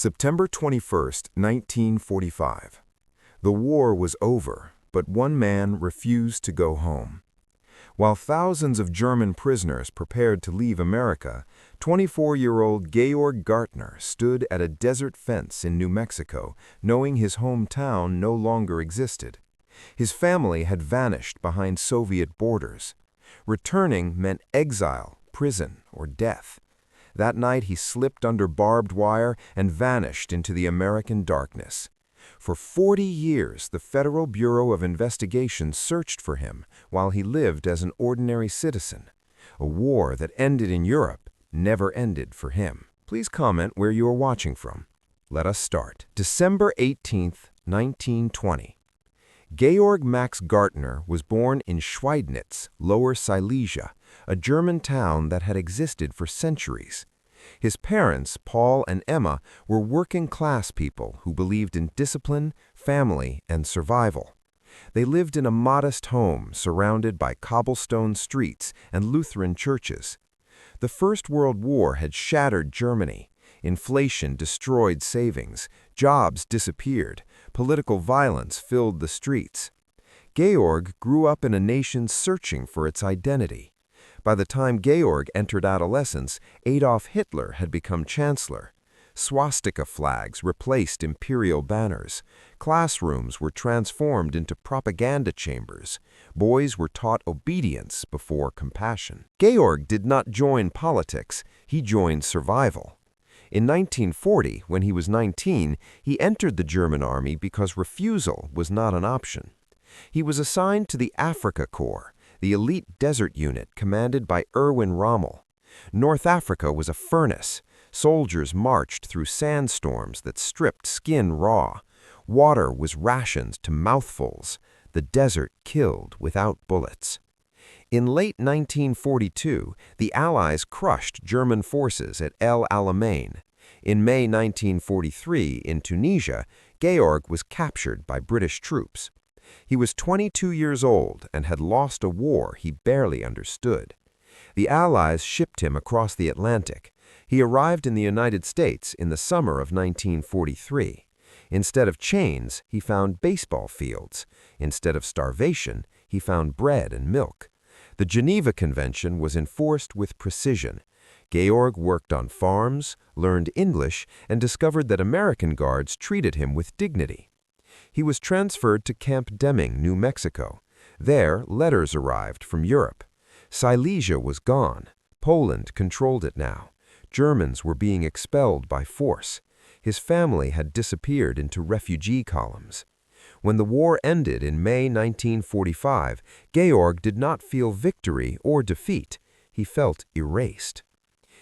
September 21st, 1945. The war was over, but one man refused to go home. While thousands of German prisoners prepared to leave America, 24-year-old Georg Gaertner stood at a desert fence in New Mexico, knowing his hometown no longer existed. His family had vanished behind Soviet borders. Returning meant exile, prison, or death. That night he slipped under barbed wire and vanished into the American darkness. For 40 years, the Federal Bureau of Investigation searched for him while he lived as an ordinary citizen. A war that ended in Europe never ended for him. Please comment where you are watching from. Let us start. December 18, 1920. Georg Max Gaertner was born in Schweidnitz, Lower Silesia, a German town that had existed for centuries. His parents, Paul and Emma, were working-class people who believed in discipline, family, and survival. They lived in a modest home surrounded by cobblestone streets and Lutheran churches. The First World War had shattered Germany. Inflation destroyed savings, jobs disappeared, political violence filled the streets. Georg grew up in a nation searching for its identity. By the time Georg entered adolescence, Adolf Hitler had become chancellor. Swastika flags replaced imperial banners. Classrooms were transformed into propaganda chambers. Boys were taught obedience before compassion. Georg did not join politics, he joined survival. In 1940, when he was 19, he entered the German army because refusal was not an option. He was assigned to the Afrika Korps, the elite desert unit commanded by Erwin Rommel. North Africa was a furnace. Soldiers marched through sandstorms that stripped skin raw. Water was rationed to mouthfuls. The desert killed without bullets. In late 1942, the Allies crushed German forces at El Alamein. In May 1943, in Tunisia, Georg was captured by British troops. He was 22 years old and had lost a war he barely understood. The Allies shipped him across the Atlantic. He arrived in the United States in the summer of 1943. Instead of chains, he found baseball fields. Instead of starvation, he found bread and milk. The Geneva Convention was enforced with precision. Georg worked on farms, learned English, and discovered that American guards treated him with dignity. He was transferred to Camp Deming, New Mexico. There, letters arrived from Europe. Silesia was gone. Poland controlled it now. Germans were being expelled by force. His family had disappeared into refugee columns. When the war ended in May 1945, Georg did not feel victory or defeat. He felt erased.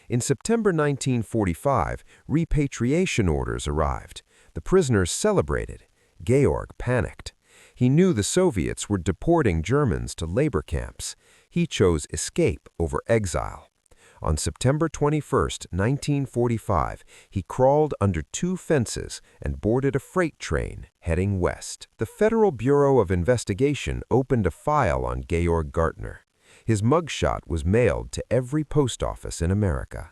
In September 1945, repatriation orders arrived. The prisoners celebrated. Georg panicked. He knew the Soviets were deporting Germans to labor camps. He chose escape over exile. On September 21, 1945, he crawled under two fences and boarded a freight train heading west. The Federal Bureau of Investigation opened a file on Georg Gaertner. His mugshot was mailed to every post office in America.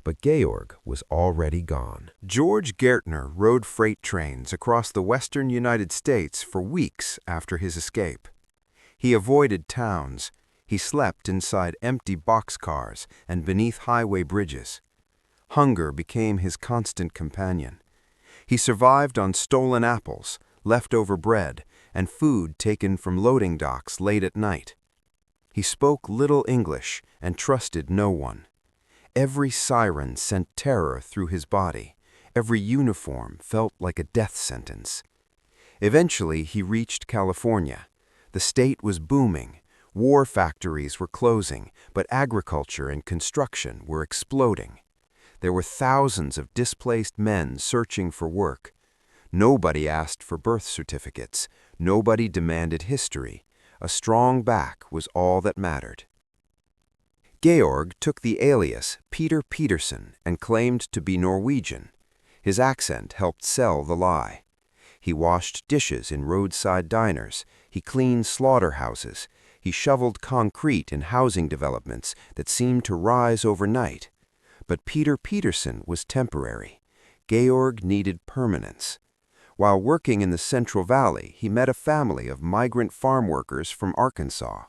But Georg was already gone. Georg Gaertner rode freight trains across the western United States for weeks after his escape. He avoided towns. He slept inside empty boxcars and beneath highway bridges. Hunger became his constant companion. He survived on stolen apples, leftover bread, and food taken from loading docks late at night. He spoke little English and trusted no one. Every siren sent terror through his body. Every uniform felt like a death sentence. Eventually, he reached California. The state was booming. War factories were closing, but agriculture and construction were exploding. There were thousands of displaced men searching for work. Nobody asked for birth certificates. Nobody demanded history. A strong back was all that mattered. Georg took the alias Peter Peterson and claimed to be Norwegian. His accent helped sell the lie. He washed dishes in roadside diners. He cleaned slaughterhouses. He shoveled concrete in housing developments that seemed to rise overnight. But Peter Peterson was temporary. Georg needed permanence. While working in the Central Valley, he met a family of migrant farm workers from Arkansas.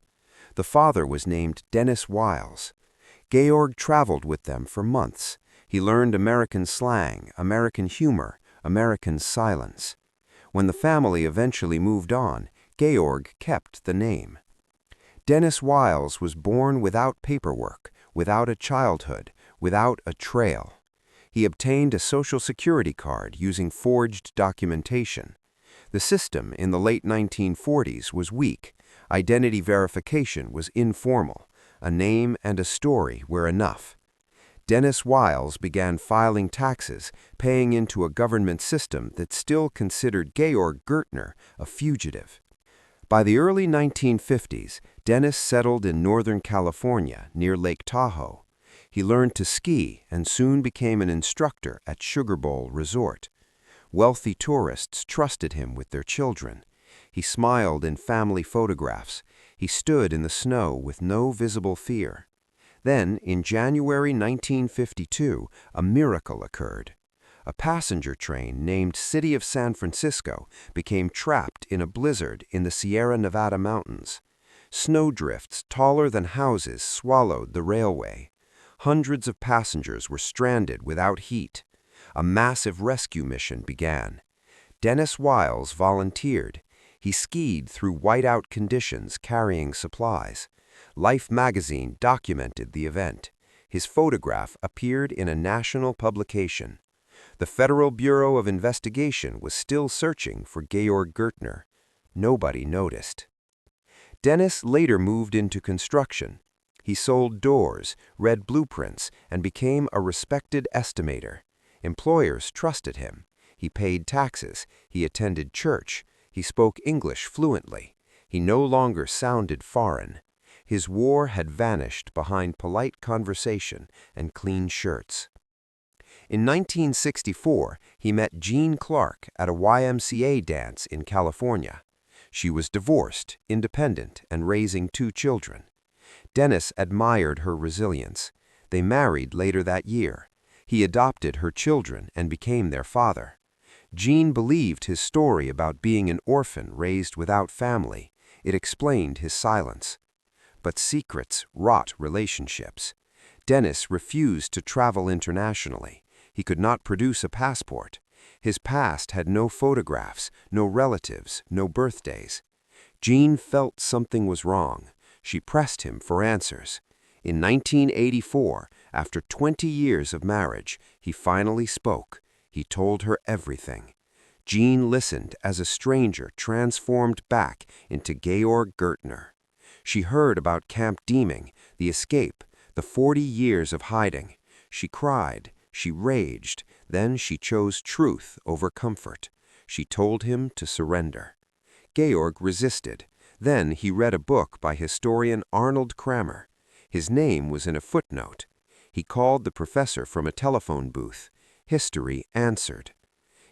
The father was named Dennis Wiles. Georg traveled with them for months. He learned American slang, American humor, American silence. When the family eventually moved on, Georg kept the name. Dennis Wiles was born without paperwork, without a childhood, without a trail. He obtained a Social Security card using forged documentation. The system in the late 1940s was weak. Identity verification was informal. A name and a story were enough. Dennis Wiles began filing taxes, paying into a government system that still considered Georg Gaertner a fugitive. By the early 1950s, Dennis settled in Northern California near Lake Tahoe. He learned to ski and soon became an instructor at Sugar Bowl Resort. Wealthy tourists trusted him with their children. He smiled in family photographs. He stood in the snow with no visible fear. Then, in January 1952, a miracle occurred. A passenger train named City of San Francisco became trapped in a blizzard in the Sierra Nevada mountains. Snowdrifts taller than houses swallowed the railway. Hundreds of passengers were stranded without heat. A massive rescue mission began. Dennis Wiles volunteered. He skied through whiteout conditions carrying supplies. Life magazine documented the event. His photograph appeared in a national publication. The Federal Bureau of Investigation was still searching for Georg Gaertner. Nobody noticed. Dennis later moved into construction. He sold doors, read blueprints, and became a respected estimator. Employers trusted him. He paid taxes. He attended church. He spoke English fluently. He no longer sounded foreign. His war had vanished behind polite conversation and clean shirts. In 1964, he met Jean Clark at a YMCA dance in California. She was divorced, independent, and raising 2 children. Dennis admired her resilience. They married later that year. He adopted her children and became their father. Jean believed his story about being an orphan raised without family. It explained his silence. But secrets rot relationships. Dennis refused to travel internationally. He could not produce a passport. His past had no photographs, no relatives, no birthdays. Jean felt something was wrong. She pressed him for answers. In 1984, after 20 years of marriage, he finally spoke. He told her everything. Jean listened as a stranger transformed back into Georg Gaertner. She heard about Camp Deming, the escape, the 40 years of hiding. She cried, she raged, then she chose truth over comfort. She told him to surrender. Georg resisted. Then he read a book by historian Arnold Kramer. His name was in a footnote. He called the professor from a telephone booth. History answered.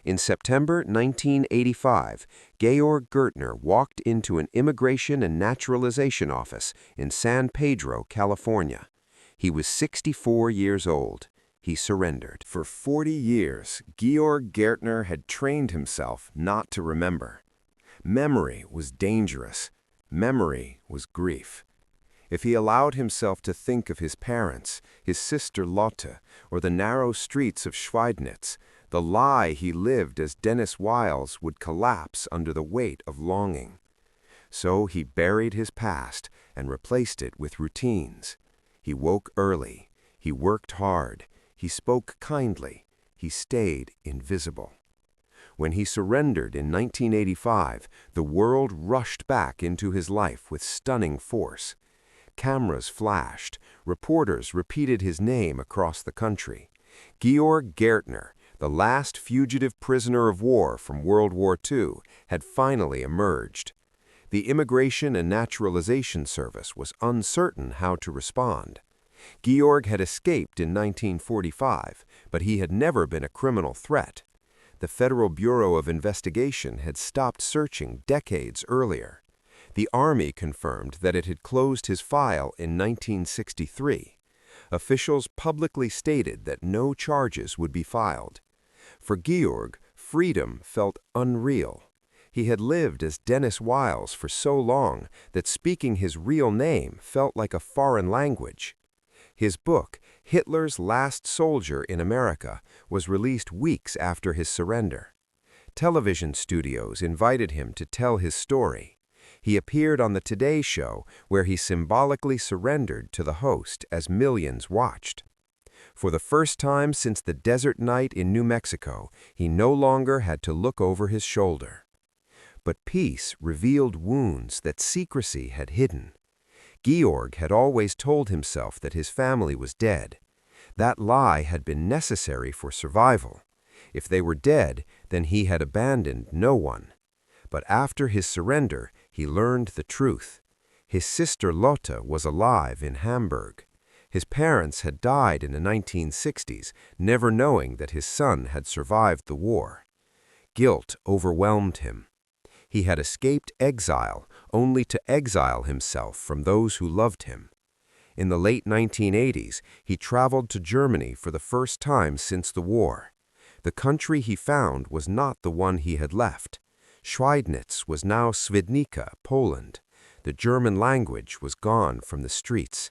In September 1985, Georg Gaertner walked into an immigration and naturalization office in San Pedro, California. He was 64 years old. He surrendered. For 40 years, Georg Gaertner had trained himself not to remember. Memory was dangerous. Memory was grief. If he allowed himself to think of his parents, his sister Lotte, or the narrow streets of Schweidnitz, the lie he lived as Dennis Wiles would collapse under the weight of longing. So he buried his past and replaced it with routines. He woke early. He worked hard. He spoke kindly. He stayed invisible. When he surrendered in 1985, the world rushed back into his life with stunning force. Cameras flashed. Reporters repeated his name across the country. Georg Gaertner, the last fugitive prisoner of war from World War II, had finally emerged. The Immigration and Naturalization Service was uncertain how to respond. Georg had escaped in 1945, but he had never been a criminal threat. The Federal Bureau of Investigation had stopped searching decades earlier. The Army confirmed that it had closed his file in 1963. Officials publicly stated that no charges would be filed. For Georg, freedom felt unreal. He had lived as Dennis Wiles for so long that speaking his real name felt like a foreign language. His book, Hitler's Last Soldier in America, was released weeks after his surrender. Television studios invited him to tell his story. He appeared on the Today Show, where he symbolically surrendered to the host as millions watched. For the first time since the desert night in New Mexico, he no longer had to look over his shoulder. But peace revealed wounds that secrecy had hidden. Georg had always told himself that his family was dead. That lie had been necessary for survival. If they were dead, then he had abandoned no one. But after his surrender, he learned the truth. His sister Lotte was alive in Hamburg. His parents had died in the 1960s, never knowing that his son had survived the war. Guilt overwhelmed him. He had escaped exile, only to exile himself from those who loved him. In the late 1980s, he traveled to Germany for the first time since the war. The country he found was not the one he had left. Schweidnitz was now Świdnica, Poland. The German language was gone from the streets.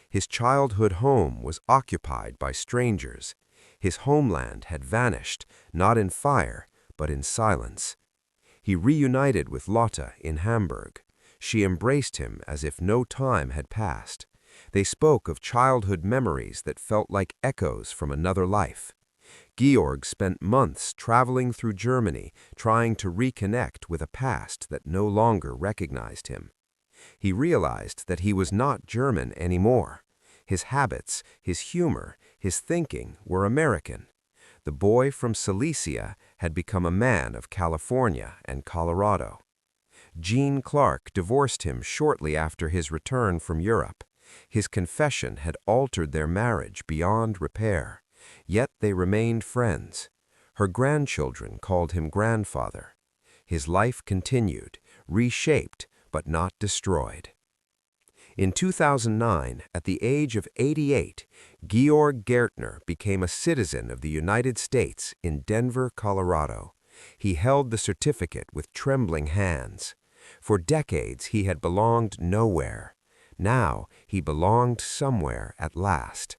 His childhood home was occupied by strangers. His homeland had vanished, not in fire, but in silence. He reunited with Lotte in Hamburg. She embraced him as if no time had passed. They spoke of childhood memories that felt like echoes from another life. Georg spent months traveling through Germany, trying to reconnect with a past that no longer recognized him. He realized that he was not German anymore. His habits, his humor, his thinking were American. The boy from Silesia had become a man of California and Colorado. Jean Clark divorced him shortly after his return from Europe. His confession had altered their marriage beyond repair. Yet they remained friends. Her grandchildren called him grandfather. His life continued, reshaped but not destroyed. In 2009, at the age of 88, Georg Gaertner became a citizen of the United States in Denver, Colorado. He held the certificate with trembling hands. For decades, he had belonged nowhere. Now, he belonged somewhere at last.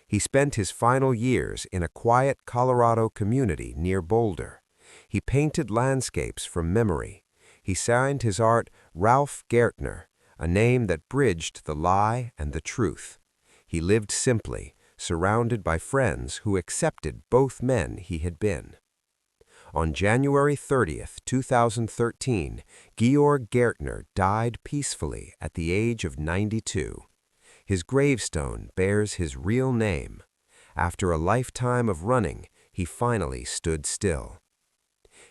He spent his final years in a quiet Colorado community near Boulder. He painted landscapes from memory. He signed his art Ralph Gaertner, a name that bridged the lie and the truth. He lived simply, surrounded by friends who accepted both men he had been. On January 30th, 2013, Georg Gaertner died peacefully at the age of 92. His gravestone bears his real name. After a lifetime of running, he finally stood still.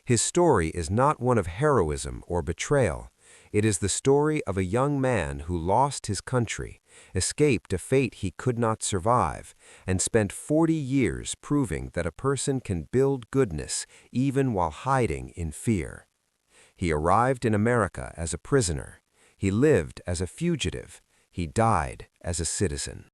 His story is not one of heroism or betrayal. It is the story of a young man who lost his country, escaped a fate he could not survive, and spent 40 years proving that a person can build goodness even while hiding in fear. He arrived in America as a prisoner. He lived as a fugitive. He died as a citizen.